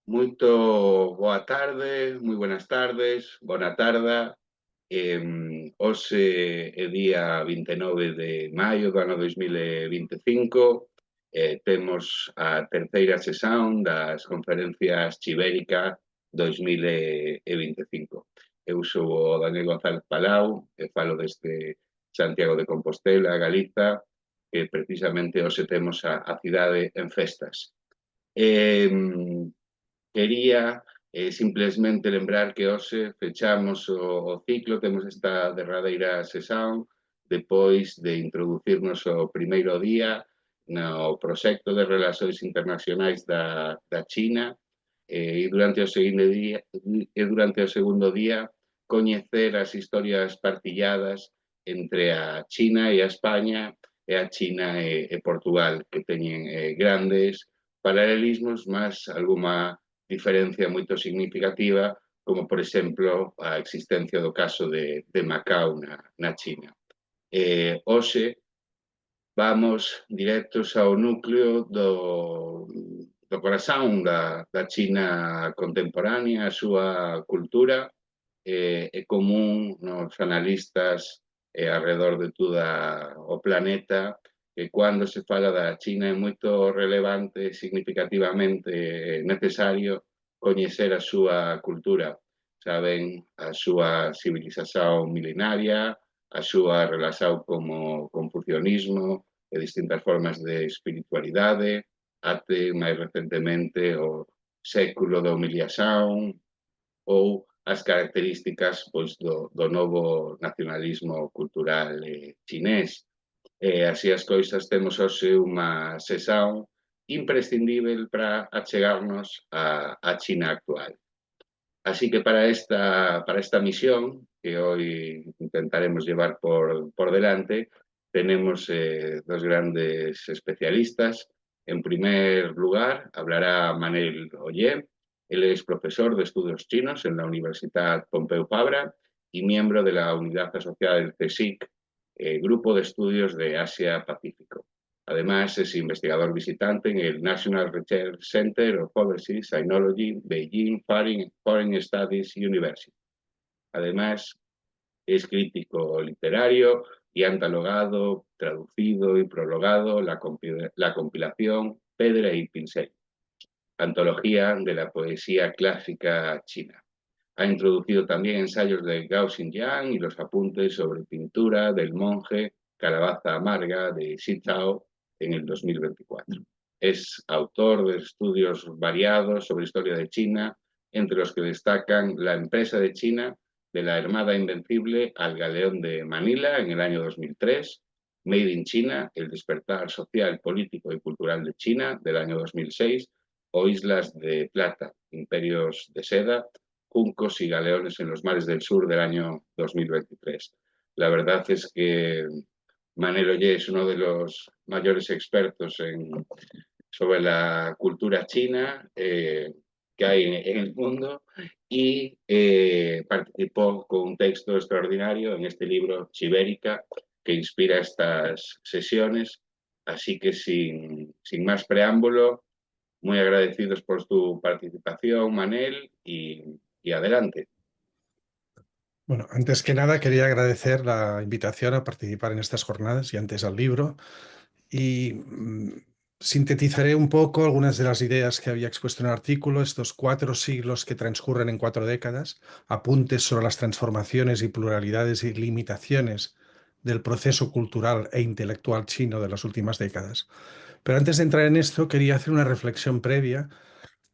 Moito boa tarde, moi buenas tardes, bona tarda. Hoxe é día 29 de maio do ano 2025. Temos a terceira sesión das conferencias Chibérica 2025. Eu sou o Daniel González Palau e falo deste Santiago de Compostela, Galiza, que precisamente hoxe temos a cidade en festas. Quería simplemente lembrar que hoxe fechamos o ciclo, temos esta derradeira sesión, depois de introducirnos o primeiro día no proxecto de relacións internacionais da China e durante o segundo día coñecer as historias partilladas entre a China e a España e a China e Portugal, que teñen grandes paralelismos, mas algunha diferencia moito significativa, como, por exemplo, a existencia do caso de Macao na China. Hoxe vamos directos ao núcleo do corazón da China contemporánea, a súa cultura, é común nos analistas alrededor de toda o planeta que cando se fala da China é moito relevante, significativamente necesario coñecer a súa cultura. Saben, a súa civilización milenaria, a súa relación como confucionismo e distintas formas de espiritualidade, até máis recentemente o século da humiliación ou as características pois, do novo nacionalismo cultural chinés. Así as cousas, temos hoxe unha sesión imprescindível para achegarnos a China actual. Así que para esta misión, que hoy intentaremos llevar por delante, tenemos dos grandes especialistas. En primer lugar, hablará Manel Ollé. Él es profesor de estudios chinos en la Universidad Pompeu Fabra y miembro de la unidad asociada del CSIC, Grupo de Estudios de Asia-Pacífico. Además, es investigador visitante en el National Research Center of Overseas Sinology, Beijing Foreign Studies University. Además, es crítico literario y ha catalogado, traducido y prologado la compilación Pedra y Pincel, antología de la poesía clásica china. Ha introducido también ensayos de Gao Xinjiang y los apuntes sobre pintura del monje Calabaza Amarga de Xi Chao en el 2024. Es autor de estudios variados sobre historia de China, entre los que destacan La empresa de China, de la Armada Invencible al Galeón de Manila en el año 2003, Made in China, el despertar social, político y cultural de China del año 2006, o Islas de Plata, imperios de seda, juncos y galeones en los mares del sur del año 2023. La verdad es que Manel Ollé es uno de los mayores expertos sobre la cultura china que hay en el mundo y participó con un texto extraordinario en este libro Chibérica que inspira estas sesiones. Así que sin más preámbulo, muy agradecidos por tu participación, Manel, y adelante. Bueno, antes que nada quería agradecer la invitación a participar en estas jornadas y antes al libro y sintetizaré un poco algunas de las ideas que había expuesto en el artículo, estos 4 siglos que transcurren en 4 décadas, apuntes sobre las transformaciones y pluralidades y limitaciones del proceso cultural e intelectual chino de las últimas décadas. Pero antes de entrar en esto, quería hacer una reflexión previa,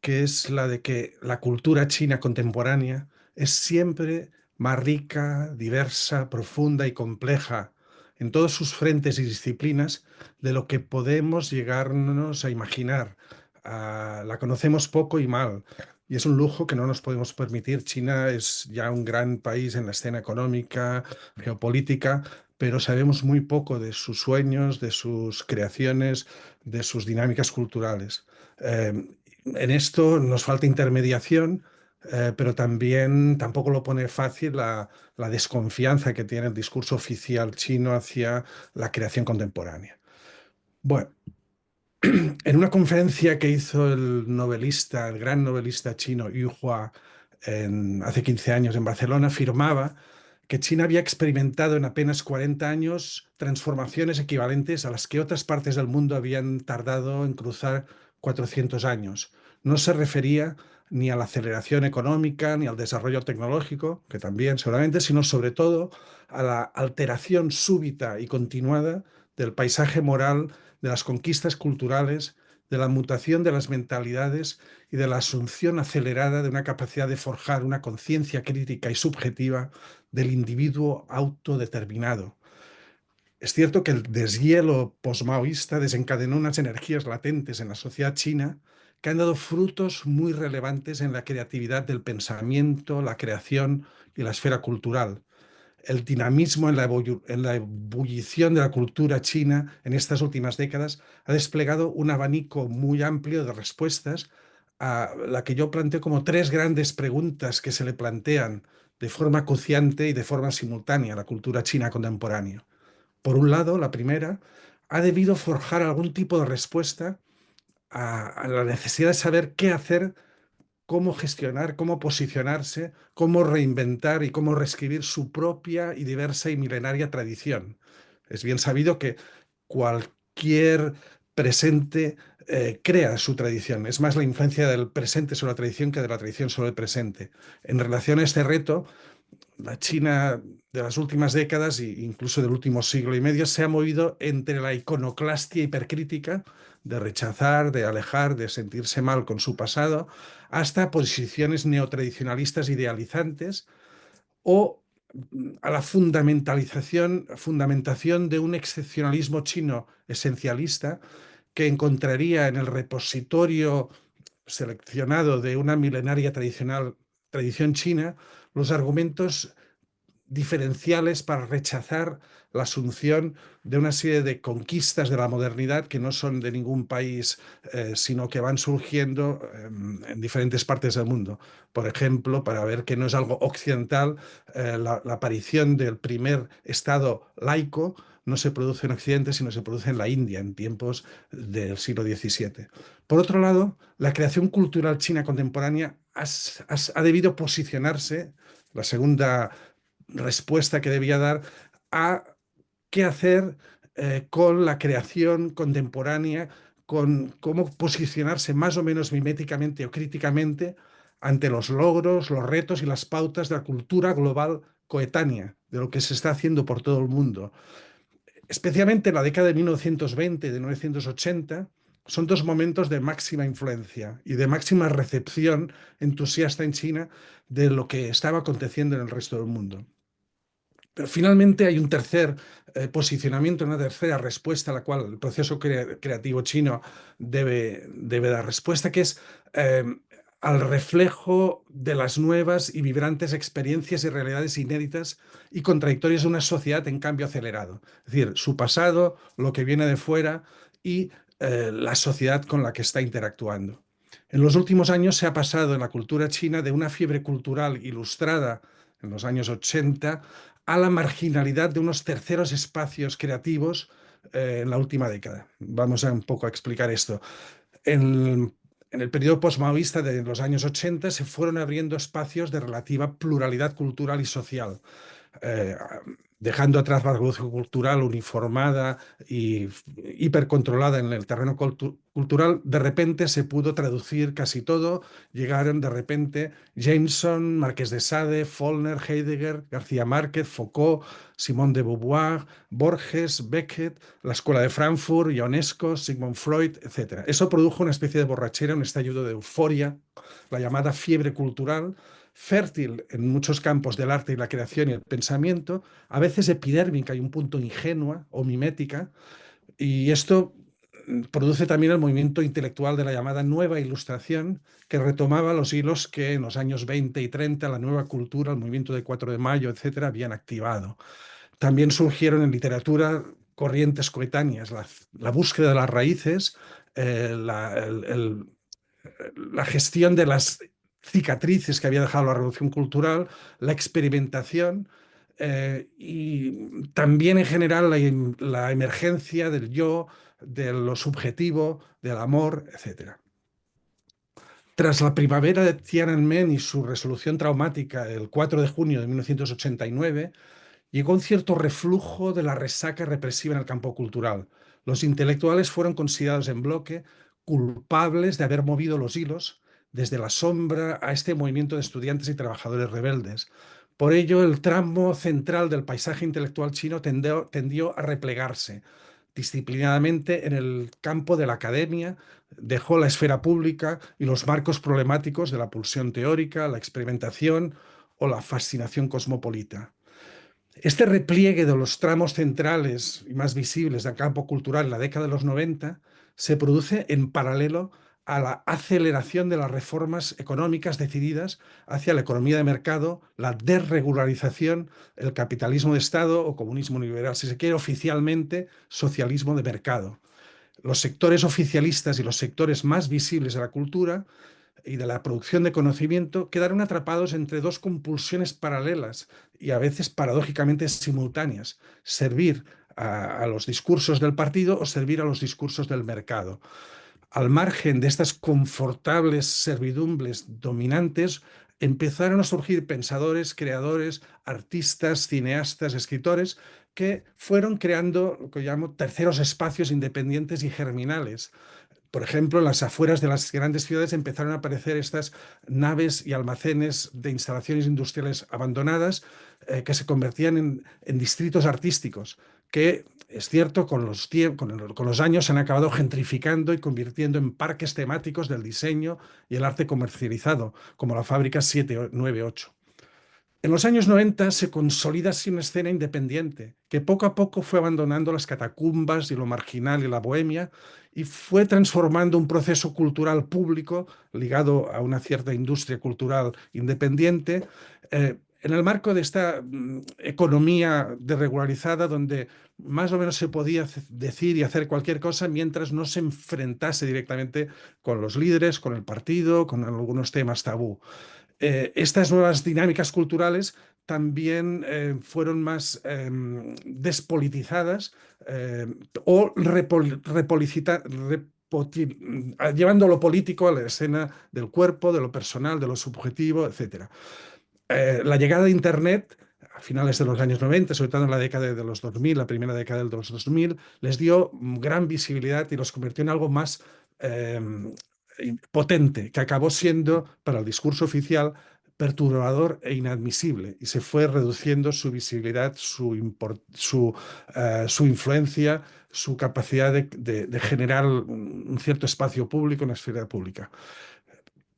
que es la de que la cultura china contemporánea es siempre más rica, diversa, profunda y compleja en todos sus frentes y disciplinas de lo que podemos llegarnos a imaginar. La conocemos poco y mal, y es un lujo que no nos podemos permitir. China es ya un gran país en la escena económica, geopolítica, pero sabemos muy poco de sus sueños, de sus creaciones, de sus dinámicas culturales. En esto nos falta intermediación, pero también tampoco lo pone fácil la desconfianza que tiene el discurso oficial chino hacia la creación contemporánea. Bueno, En una conferencia que hizo el gran novelista chino Yu Hua hace 15 años en Barcelona, afirmaba que China había experimentado en apenas 40 años transformaciones equivalentes a las que otras partes del mundo habían tardado en cruzar 400 años. No se refería ni a la aceleración económica ni al desarrollo tecnológico, que también seguramente, sino sobre todo a la alteración súbita y continuada del paisaje moral, de las conquistas culturales, de la mutación de las mentalidades y de la asunción acelerada de una capacidad de forjar una conciencia crítica y subjetiva del individuo autodeterminado. Es cierto que el deshielo posmaoísta desencadenó unas energías latentes en la sociedad china que han dado frutos muy relevantes en la creatividad del pensamiento, la creación y la esfera cultural. El dinamismo en la ebullición de la cultura china en estas últimas décadas ha desplegado un abanico muy amplio de respuestas a la que yo planteo como tres grandes preguntas que se le plantean de forma acuciante y de forma simultánea a la cultura china contemporánea. Por un lado, la primera, ha debido forjar algún tipo de respuesta a la necesidad de saber qué hacer, cómo gestionar, cómo posicionarse, cómo reinventar y cómo reescribir su propia y diversa y milenaria tradición. Es bien sabido que cualquier presente crea su tradición. Es más la influencia del presente sobre la tradición que de la tradición sobre el presente. En relación a este reto, la China de las últimas décadas e incluso del último siglo y medio se ha movido entre la iconoclastia hipercrítica, de rechazar, de alejar, de sentirse mal con su pasado, hasta posiciones neotradicionalistas idealizantes o a la fundamentación de un excepcionalismo chino esencialista que encontraría en el repositorio seleccionado de una milenaria tradición china los argumentos diferenciales para rechazar la asunción de una serie de conquistas de la modernidad que no son de ningún país, sino que van surgiendo en diferentes partes del mundo. Por ejemplo, para ver que no es algo occidental, la aparición del primer Estado laico no se produce en Occidente, sino se produce en la India, en tiempos del siglo XVII. Por otro lado, la creación cultural china contemporánea ha debido posicionarse, la segunda respuesta que debía dar a qué hacer con la creación contemporánea, con cómo posicionarse más o menos miméticamente o críticamente ante los logros, los retos y las pautas de la cultura global coetánea, de lo que se está haciendo por todo el mundo. Especialmente en la década de 1920 y de 1980, son dos momentos de máxima influencia y de máxima recepción entusiasta en China de lo que estaba aconteciendo en el resto del mundo. Pero finalmente hay un tercer posicionamiento, una tercera respuesta a la cual el proceso creativo chino debe dar respuesta, que es al reflejo de las nuevas y vibrantes experiencias y realidades inéditas y contradictorias de una sociedad en cambio acelerado. Es decir, su pasado, lo que viene de fuera y la sociedad con la que está interactuando. En los últimos años se ha pasado en la cultura china de una fiebre cultural ilustrada en los años 80 a la marginalidad de unos terceros espacios creativos en la última década. Vamos a un poco a explicar esto. En el periodo postmaoísta de los años 80 se fueron abriendo espacios de relativa pluralidad cultural y social, eh, dejando atrás la revolución cultural uniformada y hipercontrolada en el terreno cultural. De repente se pudo traducir casi todo. Llegaron de repente Jameson, Marqués de Sade, Faulkner, Heidegger, García Márquez, Foucault, Simone de Beauvoir, Borges, Beckett, la Escuela de Frankfurt, Ionesco, Sigmund Freud, etc. Eso produjo una especie de borrachera, un estallido de euforia, la llamada fiebre cultural, fértil en muchos campos del arte y la creación y el pensamiento, a veces epidérmica y un punto ingenua o mimética, y esto produce también el movimiento intelectual de la llamada Nueva Ilustración, que retomaba los hilos que en los años 20 y 30 la nueva cultura, el movimiento de 4 de mayo, etcétera, habían activado. También surgieron en literatura corrientes coetáneas, la búsqueda de las raíces, la gestión de las cicatrices que había dejado la revolución cultural, la experimentación y también en general la emergencia del yo, de lo subjetivo, del amor, etc. Tras la primavera de Tiananmen y su resolución traumática el 4 de junio de 1989, llegó un cierto reflujo de la resaca represiva en el campo cultural. Los intelectuales fueron considerados en bloque culpables de haber movido los hilos desde la sombra a este movimiento de estudiantes y trabajadores rebeldes. Por ello, el tramo central del paisaje intelectual chino tendió a replegarse disciplinadamente en el campo de la academia, dejó la esfera pública y los marcos problemáticos de la pulsión teórica, la experimentación o la fascinación cosmopolita. Este repliegue de los tramos centrales y más visibles del campo cultural en la década de los 90 se produce en paralelo a la aceleración de las reformas económicas decididas hacia la economía de mercado, la desregularización, el capitalismo de Estado o comunismo liberal, si se quiere oficialmente socialismo de mercado. Los sectores oficialistas y los sectores más visibles de la cultura y de la producción de conocimiento quedaron atrapados entre dos compulsiones paralelas y a veces paradójicamente simultáneas: servir a los discursos del partido o servir a los discursos del mercado. Al margen de estas confortables servidumbres dominantes, empezaron a surgir pensadores, creadores, artistas, cineastas, escritores, que fueron creando lo que llamo terceros espacios independientes y germinales. Por ejemplo, en las afueras de las grandes ciudades empezaron a aparecer estas naves y almacenes de instalaciones industriales abandonadas, que se convertían en distritos artísticos, que es cierto, con los años se han acabado gentrificando y convirtiendo en parques temáticos del diseño y el arte comercializado, como la Fábrica 798. En los años 90 se consolida así una escena independiente, que poco a poco fue abandonando las catacumbas y lo marginal y la bohemia, y fue transformando un proceso cultural público ligado a una cierta industria cultural independiente, en el marco de esta economía desregularizada, donde más o menos se podía decir y hacer cualquier cosa mientras no se enfrentase directamente con los líderes, con el partido, con algunos temas tabú. Estas nuevas dinámicas culturales también fueron más despolitizadas, o llevando lo político a la escena del cuerpo, de lo personal, de lo subjetivo, etc. La llegada de Internet a finales de los años 90, sobre todo en la década de los 2000, la primera década de los 2000, les dio gran visibilidad y los convirtió en algo más eh, potente, que acabó siendo para el discurso oficial perturbador e inadmisible, y se fue reduciendo su visibilidad, su influencia, su capacidad de generar un cierto espacio público, una esfera pública.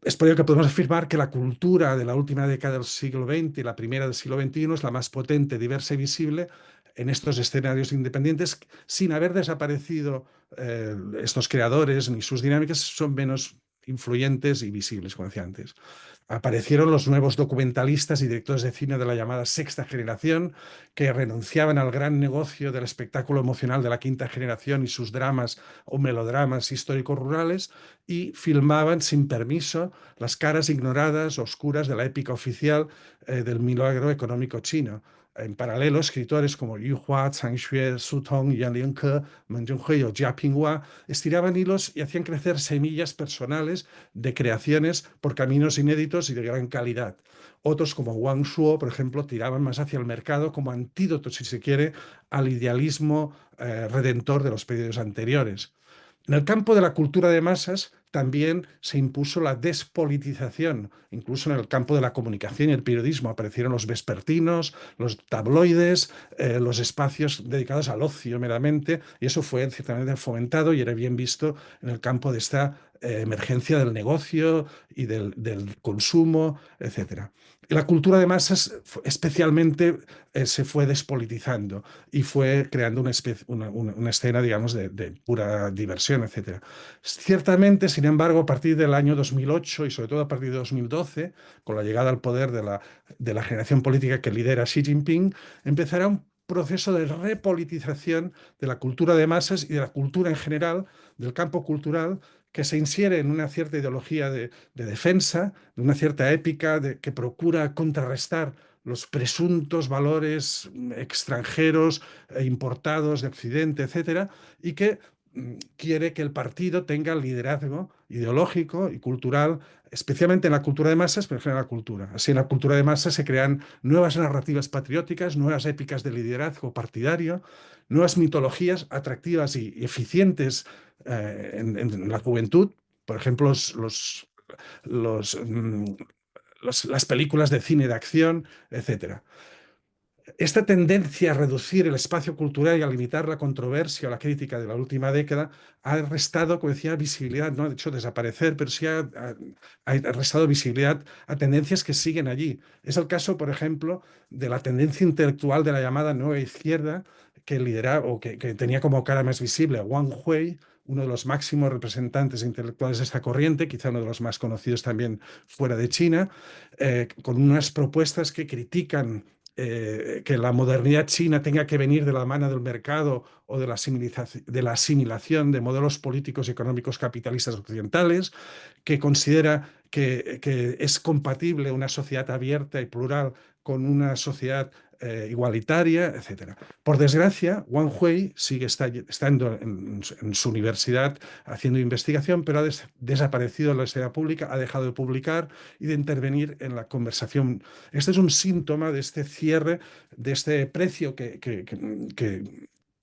Es por ello que podemos afirmar que la cultura de la última década del siglo XX y la primera del siglo XXI es la más potente, diversa y visible en estos escenarios independientes, sin haber desaparecido estos creadores ni sus dinámicas, son menos influyentes y visibles, como decía antes. Aparecieron los nuevos documentalistas y directores de cine de la llamada sexta generación, que renunciaban al gran negocio del espectáculo emocional de la quinta generación y sus dramas o melodramas históricos rurales, y filmaban sin permiso las caras ignoradas, oscuras de la épica oficial del milagro económico chino. En paralelo, escritores como Yu Hua, Zhang Xue, Su Tong, Yan Lingke, Meng Zhonghui o Jia Pinghua estiraban hilos y hacían crecer semillas personales de creaciones por caminos inéditos y de gran calidad. Otros, como Wang Shuo, por ejemplo, tiraban más hacia el mercado como antídoto, si se quiere, al idealismo redentor de los periodos anteriores. En el campo de la cultura de masas también se impuso la despolitización. Incluso en el campo de la comunicación y el periodismo aparecieron los vespertinos, los tabloides, los espacios dedicados al ocio meramente, y eso fue ciertamente fomentado y era bien visto en el campo de esta emergencia del negocio y del consumo, etcétera. La cultura de masas especialmente se fue despolitizando y fue creando una escena, digamos, de pura diversión, etcétera. Ciertamente, sin embargo, a partir del año 2008 y sobre todo a partir de 2012, con la llegada al poder de la generación política que lidera Xi Jinping, empezará un proceso de repolitización de la cultura de masas y de la cultura en general, del campo cultural, que se insiere en una cierta ideología de defensa, de una cierta épica que procura contrarrestar los presuntos valores extranjeros e importados de Occidente, etcétera, y que quiere que el partido tenga liderazgo ideológico y cultural, especialmente en la cultura de masas, pero en general la cultura. Así, en la cultura de masas se crean nuevas narrativas patrióticas, nuevas épicas de liderazgo partidario, nuevas mitologías atractivas y eficientes en la juventud. Por ejemplo, los, mm, las películas de cine de acción, etcétera. Esta tendencia a reducir el espacio cultural y a limitar la controversia o la crítica de la última década ha restado, como decía, visibilidad, no ha hecho desaparecer, pero sí ha restado visibilidad a tendencias que siguen allí. Es el caso, por ejemplo, de la tendencia intelectual de la llamada nueva izquierda, que lideraba o que tenía como cara más visible a Wang Hui, uno de los máximos representantes intelectuales de esta corriente, quizá uno de los más conocidos también fuera de China, con unas propuestas que critican que la modernidad china tenga que venir de la mano del mercado o de la asimilación de modelos políticos y económicos capitalistas occidentales, que considera que es compatible una sociedad abierta y plural con una sociedad igualitaria, etcétera. Por desgracia, Wang Hui sigue estando en su universidad haciendo investigación, pero ha desaparecido de la esfera pública, ha dejado de publicar y de intervenir en la conversación. Este es un síntoma de este cierre, de este precio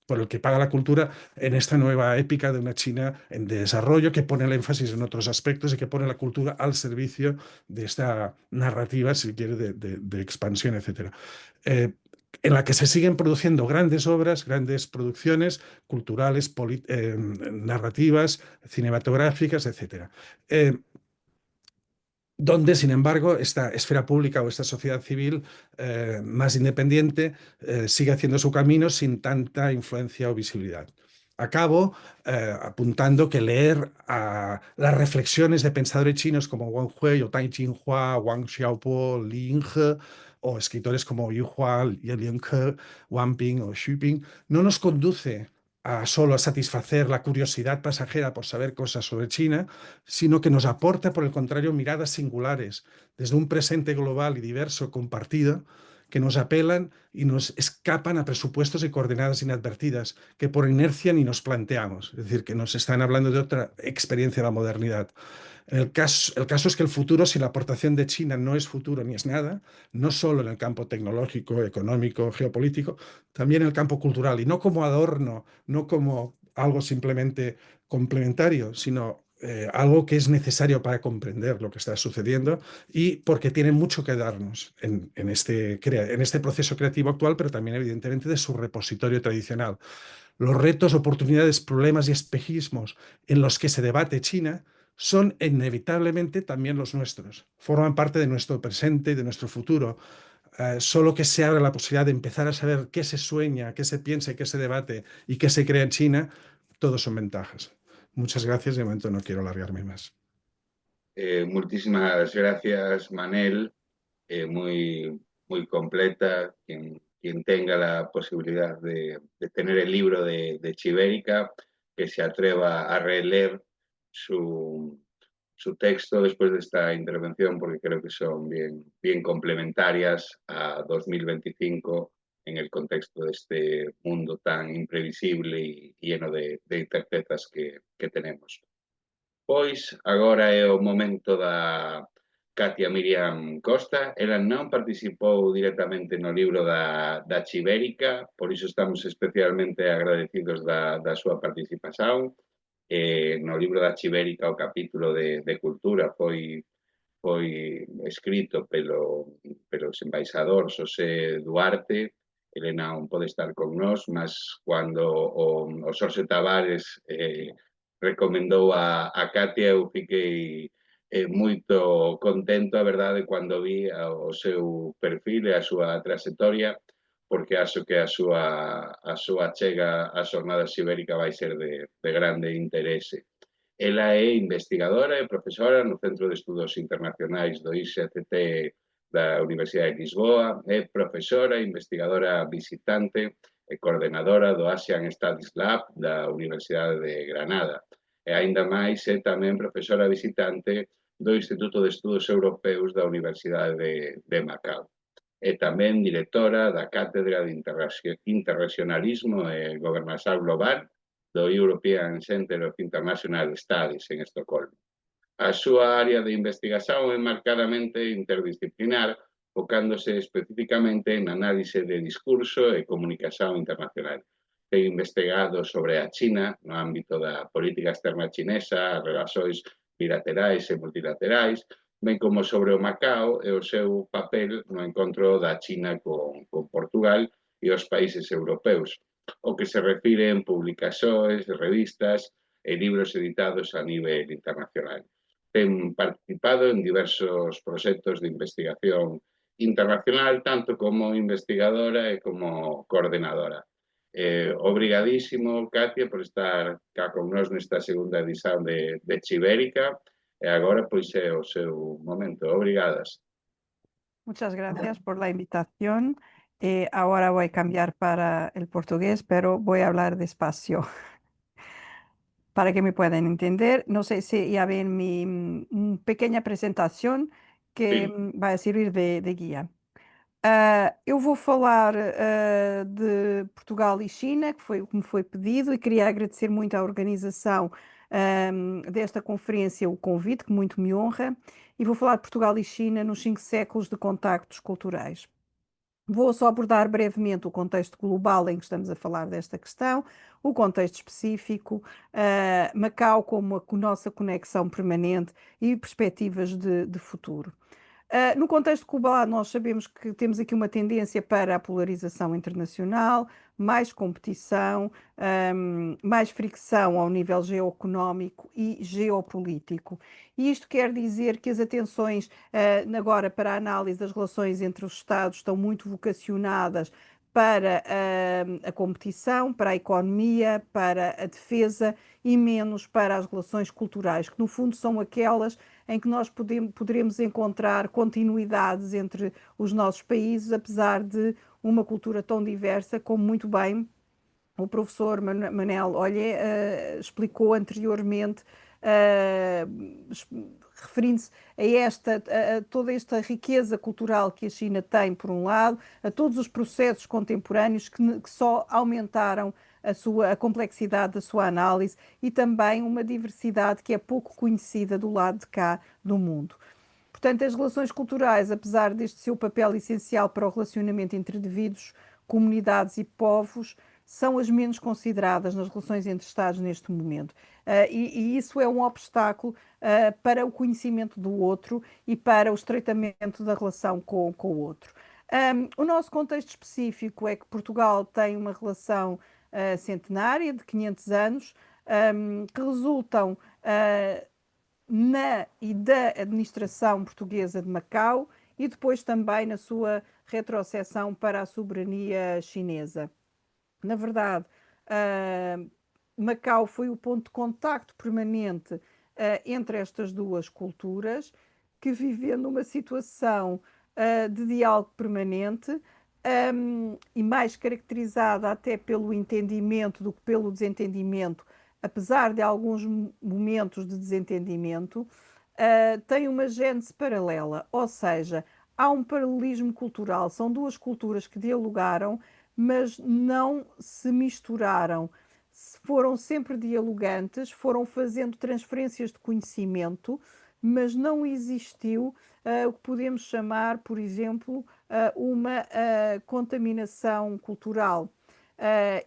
por el que paga la cultura en esta nueva épica de una China en desarrollo que pone el énfasis en otros aspectos y que pone la cultura al servicio de esta narrativa, si quiere, de expansión, etcétera. En la que se siguen produciendo grandes obras, grandes producciones culturales, narrativas, cinematográficas, etcétera. Donde, sin embargo, esta esfera pública o esta sociedad civil más independiente sigue haciendo su camino sin tanta influencia o visibilidad. Acabo apuntando que leer las reflexiones de pensadores chinos como Wang Hui o Tai Jinhua, Wang Xiaobo, Li Yinghe, o escritores como Yu Hua, Ye Lianke, Wang Ping o Xu Ping, no nos conduce a solo a satisfacer la curiosidad pasajera por saber cosas sobre China, sino que nos aporta, por el contrario, miradas singulares desde un presente global y diverso compartido que nos apelan y nos escapan a presupuestos y coordenadas inadvertidas que por inercia ni nos planteamos. Es decir, que nos están hablando de otra experiencia de la modernidad. El caso es que el futuro, si la aportación de China no es futuro ni es nada, no solo en el campo tecnológico, económico, geopolítico, también en el campo cultural, y no como adorno, no como algo simplemente complementario, sino algo que es necesario para comprender lo que está sucediendo y porque tiene mucho que darnos en este proceso creativo actual, pero también evidentemente de su repositorio tradicional. Los retos, oportunidades, problemas y espejismos en los que se debate China son inevitablemente también los nuestros. Forman parte de nuestro presente y de nuestro futuro. Solo que se abre la posibilidad de empezar a saber qué se sueña, qué se piensa, qué se debate y qué se crea en China, todos son ventajas. Muchas gracias. De momento no quiero alargarme más. Muchísimas gracias, Manel. Muy, muy completa. Quien tenga la posibilidad de tener el libro de Chibérica, que se atreva a releer su texto después de esta intervención, porque creo que son bien complementarias a 2025 en el contexto de este mundo tan imprevisible y lleno de incertezas que tenemos. Pois agora é o momento da Katia Miriam Costa. Ela non participou directamente no libro da Chibérica, por iso estamos especialmente agradecidos da súa participación. No libro da Chibérica o capítulo de cultura foi escrito pelo embaixador Xosé Duarte. Ele non pode estar con nós, mas cando o Xorxe Tavares recomendou a Katia, eu fiquei moito contento, a verdade, cando vi o seu perfil e a súa trayectoria, porque acho que a súa chega á Xornada Ibérica vai ser de grande interese. Ela é investigadora e profesora no Centro de Estudos Internacionais do ISCT da Universidade de Lisboa, é profesora e investigadora visitante e coordenadora do Asian Studies Lab da Universidade de Granada. E aínda máis é tamén profesora visitante do Instituto de Estudos Europeus da Universidade de Macao. É tamén directora da Cátedra de Interregionalismo e Gobernação Global do European Centre of International Studies en Estocolmo. A súa área de investigación é marcadamente interdisciplinar, focándose especificamente en análise de discurso e comunicación internacional. Ten investigado sobre a China no ámbito da política externa chinesa, as relacións bilaterais e multilaterais, ben como sobre o Macao e o seu papel no encontro da China con Portugal e os países europeus, o que se refire en publicacións, revistas e libros editados a nivel internacional. Ten participado en diversos proxectos de investigación internacional, tanto como investigadora e como coordenadora. Obrigadísimo, Katia, por estar cá con nós nesta segunda edición de Chibérica, e agora pois é o seu momento. Obrigadas. Muchas gracias por la invitación. Ahora voy a cambiar para el portugués, pero voy a hablar despacio para que me puedan entender. No sé si ya ven mi pequeña presentación que Sim. vai servir de guia. Eu vou falar de Portugal e China, que foi o que me foi pedido, e queria agradecer muito à organização desta conferência o convite, que muito me honra, e vou falar de Portugal e China nos 5 séculos de contactos culturais. Vou só abordar brevemente o contexto global em que estamos a falar desta questão, o contexto específico, Macau como a nossa conexão permanente e perspectivas de futuro. No contexto global, nós sabemos que temos aqui uma tendência para a polarização internacional, mais competição, mais fricção ao nível geoeconómico e geopolítico. E isto quer dizer que as atenções agora para a análise das relações entre os Estados estão muito vocacionadas para a competição, para a economia, para a defesa e menos para as relações culturais, que no fundo são aquelas em que nós poderemos encontrar continuidades entre os nossos países, apesar de uma cultura tão diversa, como muito bem o professor Manel Olhe explicou anteriormente, referindo-se a toda esta riqueza cultural que a China tem, por um lado, a todos os processos contemporâneos que só aumentaram a complexidade da sua análise e também uma diversidade que é pouco conhecida do lado de cá do mundo. Portanto, as relações culturais, apesar deste seu papel essencial para o relacionamento entre indivíduos, comunidades e povos, são as menos consideradas nas relações entre Estados neste momento. E isso é um obstáculo para o conhecimento do outro e para o estreitamento da relação com o outro. O nosso contexto específico é que Portugal tem uma relação centenária de 500 anos, que resultam na e da administração portuguesa de Macau e depois também na sua retroceção para a soberania chinesa. Na verdade, Macau foi o ponto de contacto permanente entre estas duas culturas, que vivendo uma situação de diálogo permanente e mais caracterizada até pelo entendimento do que pelo desentendimento, apesar de alguns momentos de desentendimento, tem uma gênese paralela, ou seja, há um paralelismo cultural, são duas culturas que dialogaram, mas não se misturaram. Foram sempre dialogantes, foram fazendo transferências de conhecimento, mas não existiu o que podemos chamar, por exemplo, uma contaminação cultural.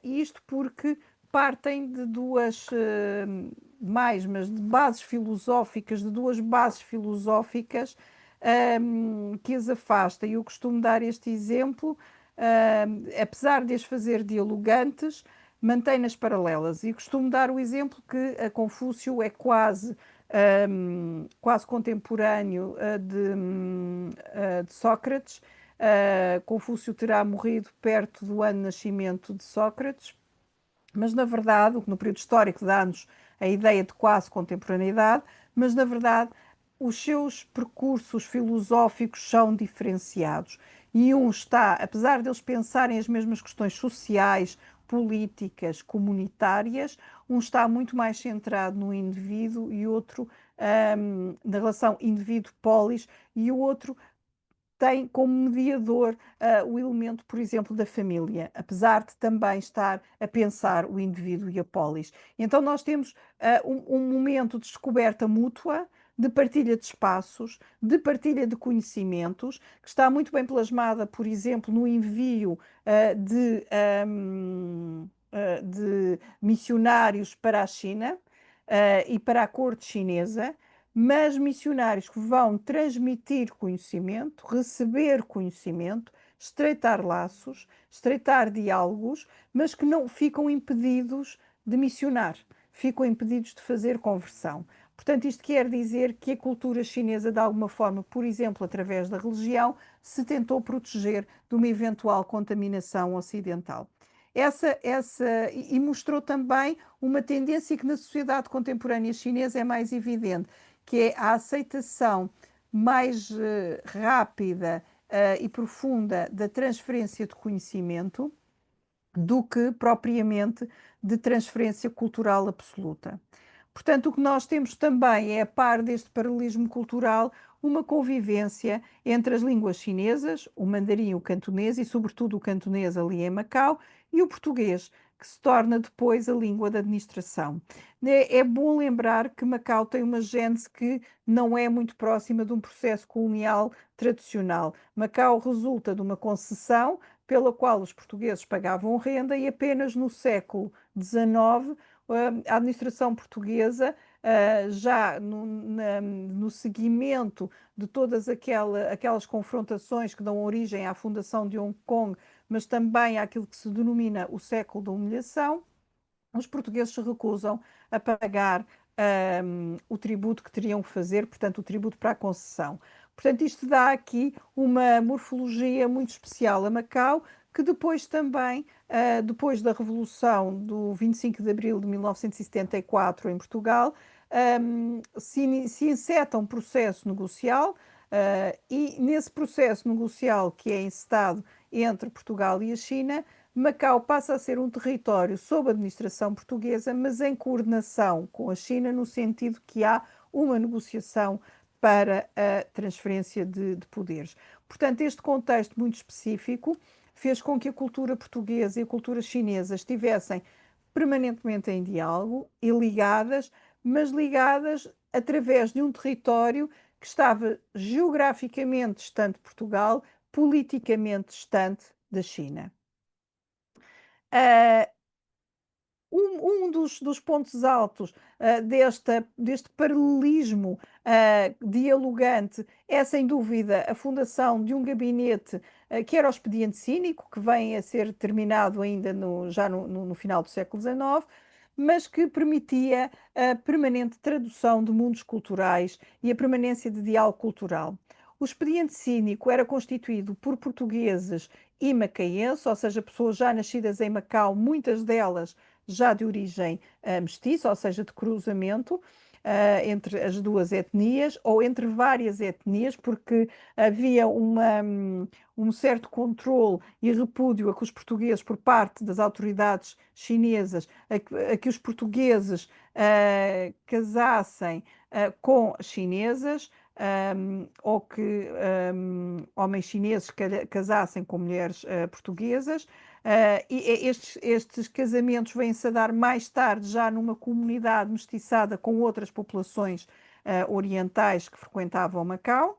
Isto porque partem de duas mas de bases filosóficas, de duas bases filosóficas que as afastam. Eu costumo dar este exemplo, apesar de as fazer dialogantes, mantém-nas paralelas. E costumo dar o exemplo que a Confúcio é quase contemporâneo de Sócrates. Confúcio terá morrido perto do ano de nascimento de Sócrates, mas na verdade, o que no período histórico dá-nos a ideia de quase contemporaneidade, mas na verdade os seus percursos filosóficos são diferenciados. E um está, apesar de eles pensarem as mesmas questões sociais, políticas, comunitárias, um está muito mais centrado no indivíduo e outro na relação indivíduo-polis, e o outro tem como mediador o elemento, por exemplo, da família, apesar de também estar a pensar o indivíduo e a polis. Então nós temos um momento de descoberta mútua, de partilha de espaços, de partilha de conhecimentos, que está muito bem plasmada, por exemplo, no envio de missionários para a China e para a corte chinesa, mas missionários que vão transmitir conhecimento, receber conhecimento, estreitar laços, estreitar diálogos, mas que não ficam impedidos de missionar, ficam impedidos de fazer conversão. Portanto, isto quer dizer que a cultura chinesa, de alguma forma, por exemplo, através da religião, se tentou proteger de uma eventual contaminação ocidental. E mostrou também uma tendência que na sociedade contemporânea chinesa é mais evidente, que é a aceitação mais rápida e profunda da transferência de conhecimento do que propriamente de transferência cultural absoluta. Portanto, o que nós temos também é, a par deste paralelismo cultural, uma convivência entre as línguas chinesas, o mandarim e o cantonês, e sobretudo o cantonês ali em Macau, e o português, que se torna depois a língua da administração. É bom lembrar que Macau tem uma gênese que não é muito próxima de um processo colonial tradicional. Macau resulta de uma concessão pela qual os portugueses pagavam renda e apenas no século XIX a administração portuguesa, já no seguimento de todas aquelas confrontações que dão origem à fundação de Hong Kong, mas também àquilo que se denomina o século da humilhação, os portugueses se recusam a pagar o tributo que teriam que fazer, portanto, o tributo para a concessão. Portanto, isto dá aqui uma morfologia muito especial a Macau, que depois também, depois da Revolução do 25 de Abril de 1974 em Portugal, se enceta um processo negocial e nesse processo negocial que é encetado entre Portugal e a China, Macau passa a ser um território sob administração portuguesa, mas em coordenação com a China, no sentido que há uma negociação para a transferência de poderes. Portanto, este contexto muito específico fez com que a cultura portuguesa e a cultura chinesa estivessem permanentemente em diálogo e ligadas, mas ligadas através de um território que estava geograficamente distante de Portugal, politicamente distante da China. Um dos pontos altos deste paralelismo dialogante é, sem dúvida, a fundação de um gabinete que era o expediente cínico, que vem a ser terminado ainda já no final do século XIX, mas que permitia a permanente tradução de mundos culturais e a permanência de diálogo cultural. O expediente cínico era constituído por portugueses e macaenses, ou seja, pessoas já nascidas em Macau, muitas delas já de origem mestiça, ou seja, de cruzamento entre as duas etnias ou entre várias etnias, porque havia um certo controle e repúdio a que os portugueses, por parte das autoridades chinesas, a que os portugueses casassem com chinesas, ou que homens chineses casassem com mulheres portuguesas. E estes casamentos vêm-se a dar mais tarde, já numa comunidade mestiçada com outras populações orientais que frequentavam Macau.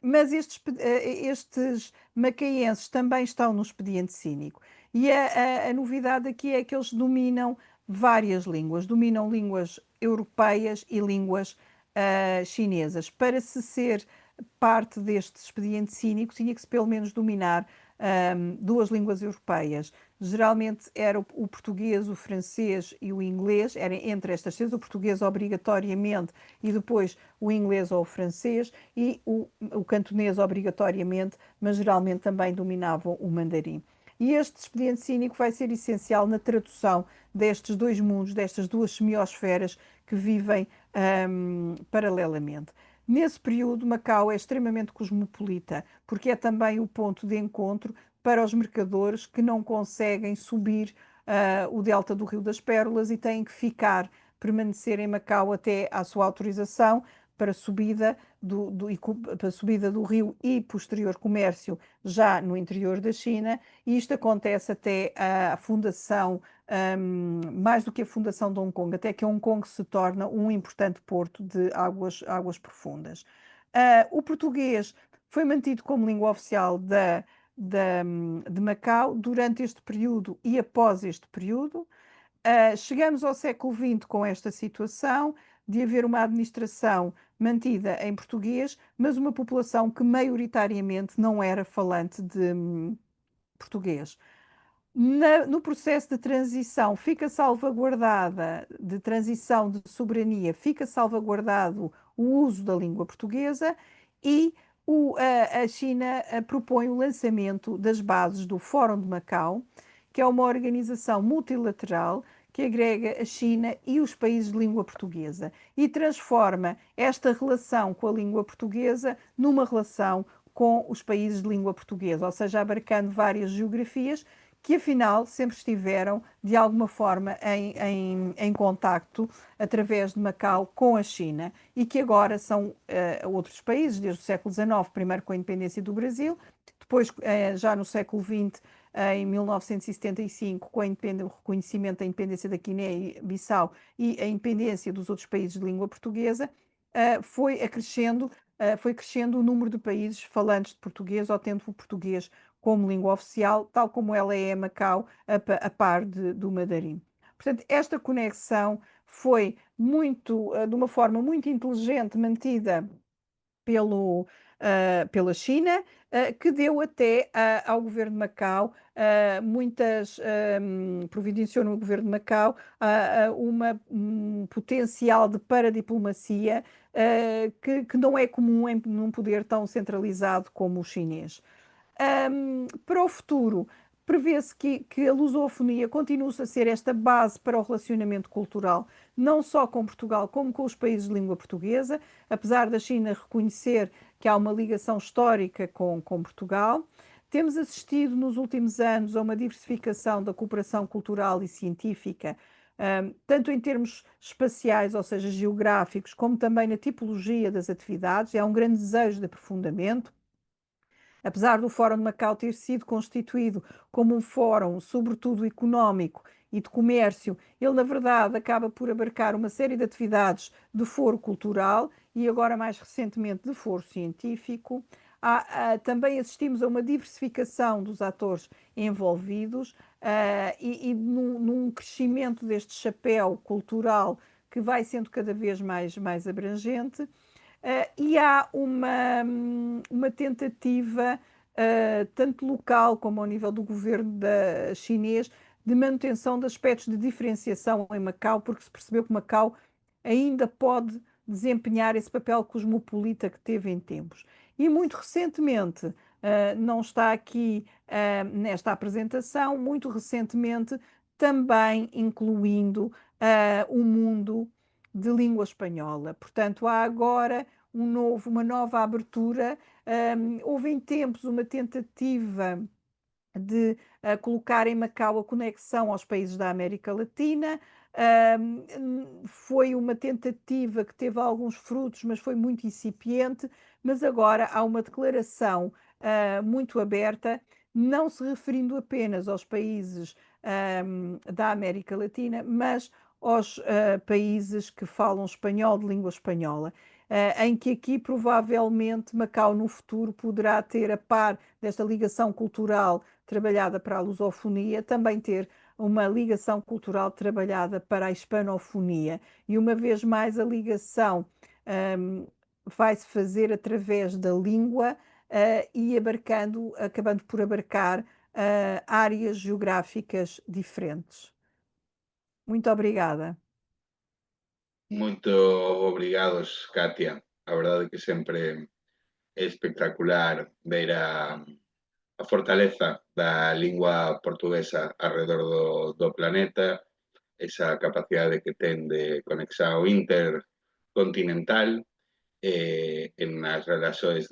Mas estes macaenses também estão no expediente cínico. E a novidade aqui é que eles dominam várias línguas, dominam línguas europeias e línguas chinesas. Para se ser parte deste expediente cínico, tinha que se pelo menos dominar duas línguas europeias. Geralmente era o português, o francês e o inglês, era entre estas três, o português obrigatoriamente e depois o inglês ou o francês e o cantonês obrigatoriamente, mas geralmente também dominavam o mandarim. E este expediente cínico vai ser essencial na tradução destes dois mundos, destas duas semiosferas que vivem paralelamente. Nesse período, Macau é extremamente cosmopolita, porque é também o ponto de encontro para os mercadores que não conseguem subir o delta do Rio das Pérolas e têm que permanecer em Macau até à sua autorização para a subida para a subida do rio e posterior comércio já no interior da China, e isto acontece até a fundação, mais do que a fundação de Hong Kong, até que Hong Kong se torna um importante porto de águas profundas. O português foi mantido como língua oficial de Macau durante este período e após este período. Chegamos ao século XX com esta situação de haver uma administração mantida em português, mas uma população que maioritariamente não era falante de português. No processo de transição fica salvaguardada, de transição de soberania, fica salvaguardado o uso da língua portuguesa, e a China propõe o lançamento das bases do Fórum de Macau, que é uma organização multilateral que agrega a China e os países de língua portuguesa e transforma esta relação com a língua portuguesa numa relação com os países de língua portuguesa, ou seja, abarcando várias geografias que afinal sempre estiveram de alguma forma em contacto através de Macau com a China, e que agora são outros países, desde o século XIX, primeiro com a independência do Brasil, depois já no século XX, em 1975, com o reconhecimento da independência da Guiné-Bissau e a independência dos outros países de língua portuguesa, foi crescendo o número de países falantes de português ou tendo o português como língua oficial, tal como ela é em Macau, a par do mandarim. Portanto, esta conexão foi de uma forma muito inteligente mantida pela China, que deu até ao governo de Macau providenciou no governo de Macau um potencial de paradiplomacia que não é comum num poder tão centralizado como o chinês. Para o futuro, prevê-se que a lusofonia continue a ser esta base para o relacionamento cultural, não só com Portugal, como com os países de língua portuguesa, apesar da China reconhecer que há uma ligação histórica com Portugal. Temos assistido nos últimos anos a uma diversificação da cooperação cultural e científica, tanto em termos espaciais, ou seja, geográficos, como também na tipologia das atividades. Há um grande desejo de aprofundamento. Apesar do Fórum de Macau ter sido constituído como um fórum, sobretudo económico e de comércio, ele, na verdade, acaba por abarcar uma série de atividades de foro cultural e agora, mais recentemente, de foro científico. Também assistimos a uma diversificação dos atores envolvidos e num crescimento deste chapéu cultural que vai sendo cada vez mais abrangente. E há uma tentativa, tanto local como ao nível do governo chinês, de manutenção de aspectos de diferenciação em Macau, porque se percebeu que Macau ainda pode desempenhar esse papel cosmopolita que teve em tempos. E muito recentemente, não está aqui nesta apresentação, muito recentemente também incluindo o mundo de língua espanhola. Portanto, há agora uma nova abertura. Houve em tempos uma tentativa de colocar em Macau a conexão aos países da América Latina. Foi uma tentativa que teve alguns frutos, mas foi muito incipiente. Mas agora há uma declaração muito aberta, não se referindo apenas aos países da América Latina, mas aos países que falam espanhol, de língua espanhola, em que aqui provavelmente Macau no futuro poderá ter, a par desta ligação cultural trabalhada para a lusofonia, também ter uma ligação cultural trabalhada para a hispanofonia. E uma vez mais a ligação vai-se fazer através da língua e acabando por abarcar áreas geográficas diferentes. Muito obrigada. Muito obrigados, Katia. A verdade é que sempre é espectacular ver a fortaleza da lingua portuguesa alrededor do planeta, esa capacidade que ten de conexão intercontinental, en as relações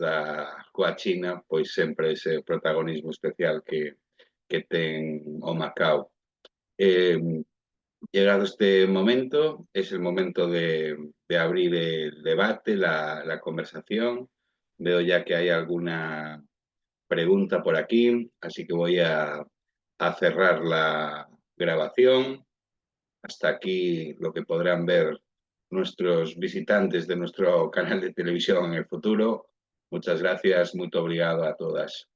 coa China, pois sempre ese protagonismo especial que ten o Macau. Llegado este momento, es el momento de abrir el debate, la conversación. Veo ya que hay alguna pregunta por aquí, así que voy a cerrar la grabación. Hasta aquí lo que podrán ver nuestros visitantes de nuestro canal de televisión en el futuro. Muchas gracias, muy obrigado a todas.